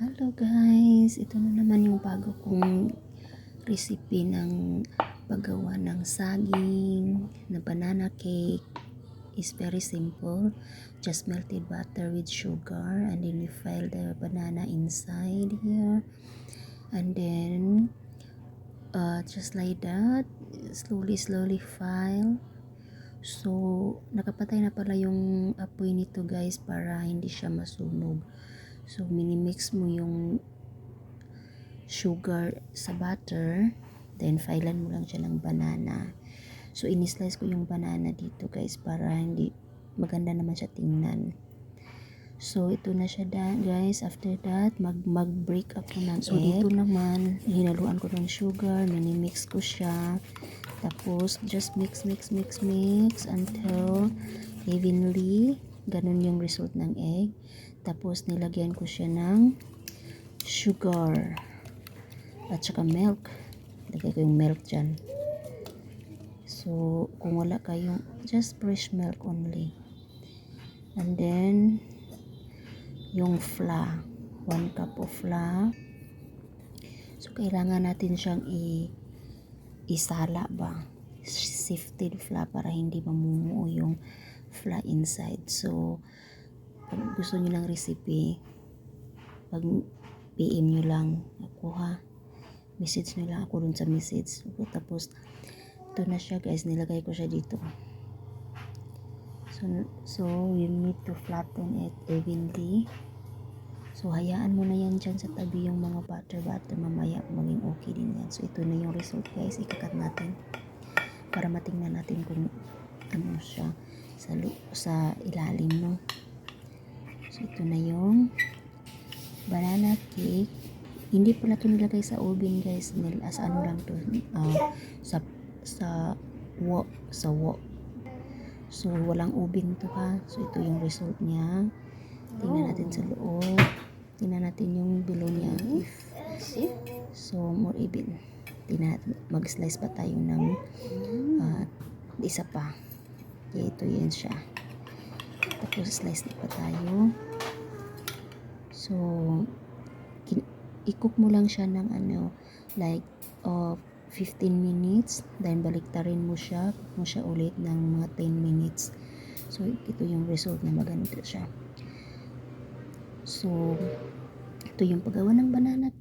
Hello guys, ito na naman yung bago kong recipe ng paggawa ng saging na banana cake. It's very simple. Just melted butter with sugar and then you file the banana inside here and then just like that, slowly file. So nakapatay na pala yung apoy nito guys para hindi siya masunog. So minimix mo yung sugar sa butter, then filean mo lang siya ng banana. So inislice ko yung banana dito guys para hindi maganda naman siya tingnan. So ito na siya guys. After that mag-break up ko ng egg. So dito naman hinaluan ko ng sugar, minimix ko siya. Tapos just mix until evenly. Ganun yung result ng egg. Tapos nilagyan ko siya ng sugar at saka milk. Lagay ko yung milk dyan. So kung wala kayong, just fresh milk only. And then yung flour, 1 cup of flour. So kailangan natin siyang isala ba, sifted flour para hindi mamumuo yung flour inside. So pag gusto nyo ng recipe, pag PM nyo lang ako message nyo lang ako dun sa message. Tapos ito na siya guys, nilagay ko siya dito. So you need to flatten it evenly. So hayaan mo na yan dyan sa tabi yung mga butter mamaya maging okay din yan. So ito na yung result guys, ikakat natin para matingnan natin kung ano siya sa ilalim, no? So ito na yung banana cake. Hindi pala ito nilagay sa oven guys, sa ano lang to, sa wok. So walang oven to So ito yung result niya. Tingnan natin sa loob, tingnan natin yung below niya, so more even. Tingnan natin, mag-slice pa tayo ng isa pa. Ito yan siya. Tapos slice na pa tayo. So i-cook mo lang siya ng like 15 minutes, then baliktarin mo siya, cook mo siya ulit ng mga 10 minutes. So ito yung result na maganda siya. So ito yung paggawa ng banana cake.